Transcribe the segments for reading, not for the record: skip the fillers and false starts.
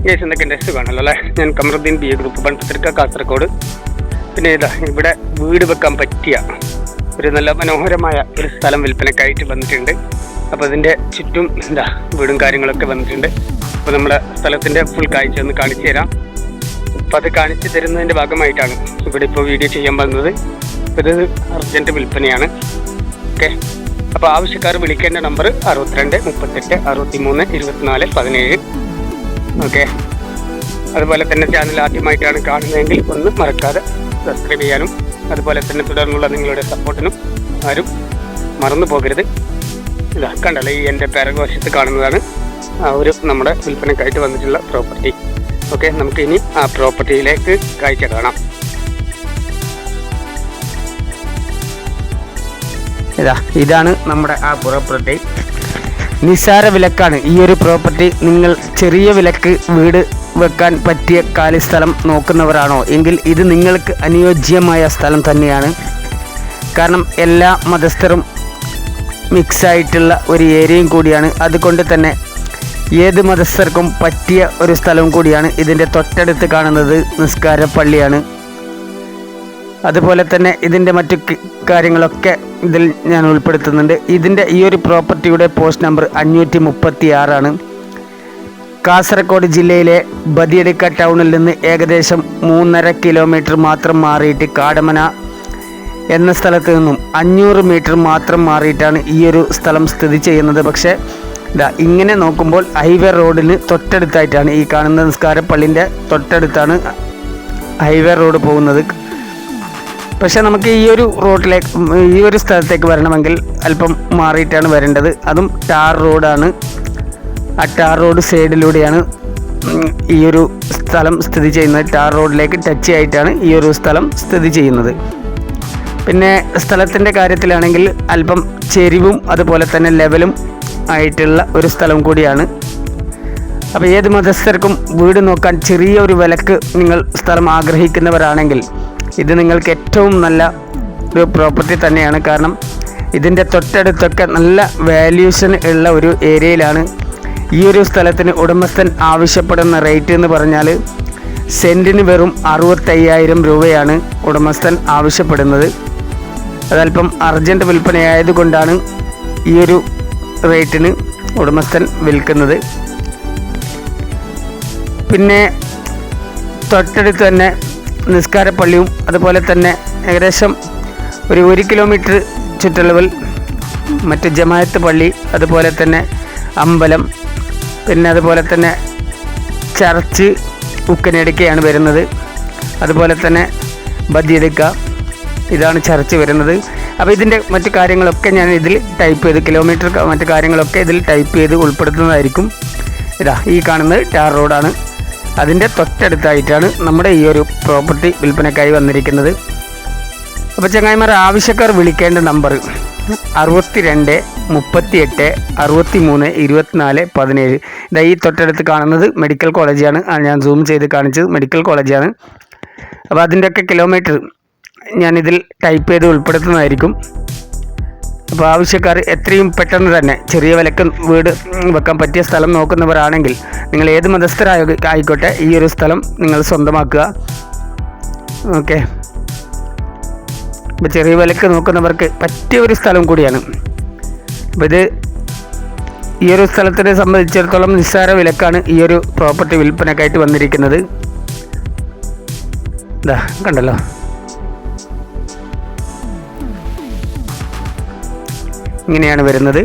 Guys എന്തൊക്കെ സുഖമാണല്ലോ അല്ലേ? ഞാൻ കമറുദ്ദീൻ ബി എ ഗ്രൂപ്പ് പൺപത്രിക കാസർഗോഡ്. പിന്നെ ഇതാ ഇവിടെ വീട് വെക്കാൻ പറ്റിയ ഒരു നല്ല മനോഹരമായ ഒരു സ്ഥലം വിൽപ്പനക്കായിട്ട് വന്നിട്ടുണ്ട്. അപ്പോൾ അതിൻ്റെ ചുറ്റും എന്താ വീടും കാര്യങ്ങളൊക്കെ വന്നിട്ടുണ്ട്. അപ്പോൾ നമ്മുടെ സ്ഥലത്തിൻ്റെ ഫുൾ കാഴ്ച ഒന്ന് കാണിച്ചു തരാം. അപ്പോൾ അത് കാണിച്ചു തരുന്നതിൻ്റെ ഭാഗമായിട്ടാണ് ഇവിടെ ഇപ്പോൾ വീഡിയോ ചെയ്യാൻ വന്നത്. ഇത് അർജൻറ്റ് വിൽപ്പനയാണ്. ഓക്കെ, അപ്പോൾ ആവശ്യക്കാർ വിളിക്കേണ്ട നമ്പർ 62 38 63 24 17. ഓക്കെ, അതുപോലെ തന്നെ ചാനൽ ആദ്യമായിട്ടാണ് കാണുന്നതെങ്കിൽ ഒന്ന് മറക്കാതെ സബ്സ്ക്രൈബ് ചെയ്യാനും അതുപോലെ തന്നെ തുടർന്നുള്ള നിങ്ങളുടെ സപ്പോർട്ടിനും ആരും മറന്നു പോകരുത്. ഇതാ കണ്ടല്ലോ, ഈ എൻ്റെ പിറകുവശത്ത് കാണുന്നതാണ് ആ ഒരു നമ്മുടെ വിൽപ്പനക്കായിട്ട് വന്നിട്ടുള്ള പ്രോപ്പർട്ടി. ഓക്കെ, നമുക്ക് ഇനി ആ പ്രോപ്പർട്ടിയിലേക്ക് കാഴ്ച കാണാം. ഇതാണ് നമ്മുടെ ആ പ്രോപ്പർട്ടി. നിസ്സാര വിലക്കാണ് ഈ ഒരു പ്രോപ്പർട്ടി. നിങ്ങൾ ചെറിയ വിലക്ക് വീട് വെക്കാൻ പറ്റിയ കാലി സ്ഥലം നോക്കുന്നവരാണോ എങ്കിൽ ഇത് നിങ്ങൾക്ക് അനുയോജ്യമായ സ്ഥലം തന്നെയാണ്. കാരണം എല്ലാ മതസ്ഥരും മിക്സായിട്ടുള്ള ഒരു ഏരിയയും കൂടിയാണ്. അതുകൊണ്ട് തന്നെ ഏത് മതസ്ഥർക്കും പറ്റിയ ഒരു സ്ഥലവും കൂടിയാണ്. ഇതിൻ്റെ തൊട്ടടുത്ത് കാണുന്നത് നിസ്കാര പള്ളിയാണ്. അതുപോലെ തന്നെ ഇതിൻ്റെ മറ്റു കാര്യങ്ങളൊക്കെ ഇതിൽ ഞാൻ ഉൾപ്പെടുത്തുന്നുണ്ട്. ഇതിൻ്റെ ഈ ഒരു പ്രോപ്പർട്ടിയുടെ പോസ്റ്റ് നമ്പർ 536 കാസർഗോഡ് ജില്ലയിലെ ബദിയടുക്ക ടൗണിൽ നിന്ന് ഏകദേശം 3.5 കിലോമീറ്റർ മാത്രം മാറിയിട്ട് കാടമന എന്ന സ്ഥലത്ത് നിന്നും 500 മീറ്റർ മാത്രം മാറിയിട്ടാണ് ഈ ഒരു സ്ഥലം സ്ഥിതി ചെയ്യുന്നത്. പക്ഷേ ഇങ്ങനെ നോക്കുമ്പോൾ ഹൈവേ റോഡിന് തൊട്ടടുത്തായിട്ടാണ് ഈ കാണുന്ന നിസ്കാര പള്ളിൻ്റെ തൊട്ടടുത്താണ് ഹൈവേ റോഡ് പോകുന്നത്. പക്ഷേ നമുക്ക് ഈ ഒരു റോഡിലേക്ക് ഈ ഒരു സ്ഥലത്തേക്ക് വരണമെങ്കിൽ അല്പം മാറിയിട്ടാണ് വരേണ്ടത്. അതും ടാർ റോഡാണ്. ആ ടാർ റോഡ് സൈഡിലൂടെയാണ് ഈ ഒരു സ്ഥലം സ്ഥിതി ചെയ്യുന്നത്. ടാർ റോഡിലേക്ക് ടച്ച് ആയിട്ടാണ് ഈ ഒരു സ്ഥലം സ്ഥിതി ചെയ്യുന്നത്. പിന്നെ സ്ഥലത്തിൻ്റെ കാര്യത്തിലാണെങ്കിൽ അല്പം ചെരിവും അതുപോലെ തന്നെ ലെവലും ആയിട്ടുള്ള ഒരു സ്ഥലം കൂടിയാണ്. അപ്പോൾ ഏത് മതസ്ഥർക്കും വീട് നോക്കാൻ ചെറിയ ഒരു വിലക്ക് നിങ്ങൾ സ്ഥലം ആഗ്രഹിക്കുന്നവരാണെങ്കിൽ ഇത് നിങ്ങൾക്ക് ഏറ്റവും നല്ല ഒരു പ്രോപ്പർട്ടി തന്നെയാണ്. കാരണം ഇതിൻ്റെ തൊട്ടടുത്തൊക്കെ നല്ല വാല്യൂഷൻ ഉള്ള ഒരു ഏരിയയിലാണ്. ഈ ഒരു സ്ഥലത്തിന് ഉടമസ്ഥൻ ആവശ്യപ്പെടുന്ന റേറ്റ് എന്ന് പറഞ്ഞാൽ സെൻറ്റിന് വെറും 65,000 രൂപയാണ് ഉടമസ്ഥൻ ആവശ്യപ്പെടുന്നത്. അതല്പം അർജൻറ്റ് വിൽപ്പനയായതുകൊണ്ടാണ് ഈ ഒരു റേറ്റിന് ഉടമസ്ഥൻ വിൽക്കുന്നത്. പിന്നെ തൊട്ടടുത്ത് തന്നെ നിസ്കാര പള്ളിയും അതുപോലെ തന്നെ ഏകദേശം ഒരു 1 കിലോമീറ്റർ ചുറ്റളവിൽ മറ്റ് ജമാഅത്ത് പള്ളി, അതുപോലെ തന്നെ അമ്പലം, പിന്നെ അതുപോലെ തന്നെ ചർച്ച് ഉക്കനെടുക്കയാണ് വരുന്നത്. അതുപോലെ തന്നെ ബദിയടുക്ക, ഇതാണ് ചർച്ച് വരുന്നത്. അപ്പോൾ ഇതിൻ്റെ മറ്റു കാര്യങ്ങളൊക്കെ ഞാൻ ഇതിൽ ടൈപ്പ് ചെയ്ത് കിലോമീറ്റർ മറ്റു കാര്യങ്ങളൊക്കെ ഇതിൽ ടൈപ്പ് ചെയ്ത് ഉൾപ്പെടുത്തുന്നതായിരിക്കും. ഈ കാണുന്നത് ടാർ റോഡാണ്. അതിൻ്റെ തൊട്ടടുത്തായിട്ടാണ് നമ്മുടെ ഈ ഒരു പ്രോപ്പർട്ടി വിൽപ്പനക്കായി വന്നിരിക്കുന്നത്. അപ്പോൾ ചങ്ങായിമാർ, ആവശ്യക്കാർ വിളിക്കേണ്ട നമ്പർ 62 38 63 24 17. ഈ തൊട്ടടുത്ത് കാണുന്നത് മെഡിക്കൽ കോളേജാണ്. ഞാൻ സൂം ചെയ്ത് കാണിച്ചത് മെഡിക്കൽ കോളേജാണ്. അപ്പോൾ അതിൻ്റെയൊക്കെ കിലോമീറ്റർ ഞാനിതിൽ ടൈപ്പ് ചെയ്ത് ഉൾപ്പെടുത്തുന്നതായിരിക്കും. അപ്പോൾ ആവശ്യക്കാർ എത്രയും പെട്ടെന്ന് തന്നെ ചെറിയ വിലക്ക് വീട് വെക്കാൻ പറ്റിയ സ്ഥലം നോക്കുന്നവരാണെങ്കിൽ നിങ്ങൾ ഏത് മതസ്ഥരായിക്കോട്ടെ ഈ ഒരു സ്ഥലം നിങ്ങൾ സ്വന്തമാക്കുക. ഓക്കെ, അപ്പോൾ ചെറിയ വിലക്ക് നോക്കുന്നവർക്ക് പറ്റിയ ഒരു സ്ഥലം കൂടിയാണ്. അപ്പോൾ ഇത് ഈ ഒരു സ്ഥലത്തിനെ സംബന്ധിച്ചിടത്തോളം നിസ്സാര വിലക്കാണ് ഈ ഒരു പ്രോപ്പർട്ടി വിൽപ്പനക്കായിട്ട് വന്നിരിക്കുന്നത്. കണ്ടല്ലോ, ഇങ്ങനെയാണ് വരുന്നത്.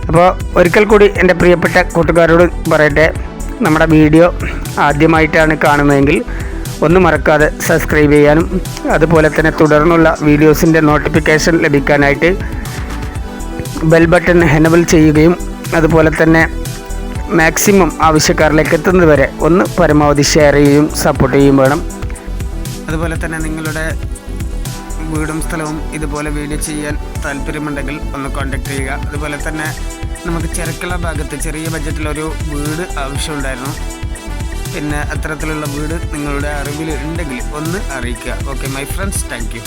അപ്പോൾ ഒരിക്കൽ കൂടി എൻ്റെ പ്രിയപ്പെട്ട കൂട്ടുകാരോട് പറയട്ടെ, നമ്മുടെ വീഡിയോ ആദ്യമായിട്ടാണ് കാണുന്നതെങ്കിൽ ഒന്ന് മറക്കാതെ സബ്സ്ക്രൈബ് ചെയ്യാനും അതുപോലെ തന്നെ തുടർന്നുള്ള വീഡിയോസിൻ്റെ നോട്ടിഫിക്കേഷൻ ലഭിക്കാനായിട്ട് ബെൽ ബട്ടൺ എനേബിൾ ചെയ്യുകയും അതുപോലെ തന്നെ മാക്സിമം ആവശ്യക്കാരിലേക്ക് എത്തുന്നത് വരെ ഒന്ന് പരമാവധി ഷെയർ ചെയ്യുകയും സപ്പോർട്ട് ചെയ്യുകയും വേണം. അതുപോലെ തന്നെ നിങ്ങളുടെ വീടും സ്ഥലവും ഇതുപോലെ വീഡിയോ ചെയ്യാൻ താല്പര്യമുണ്ടെങ്കിൽ ഒന്ന് കോൺടാക്ട് ചെയ്യുക. അതുപോലെ തന്നെ നമുക്ക് ചെറുക്കുള്ള ഭാഗത്ത് ചെറിയ ബഡ്ജറ്റിലൊരു വീട് ആവശ്യമുണ്ടായിരുന്നു. പിന്നെ അത്തരത്തിലുള്ള വീട് നിങ്ങളുടെ അറിവിൽ ഉണ്ടെങ്കിൽ ഒന്ന് അറിയിക്കുക. Okay my friends, thank you.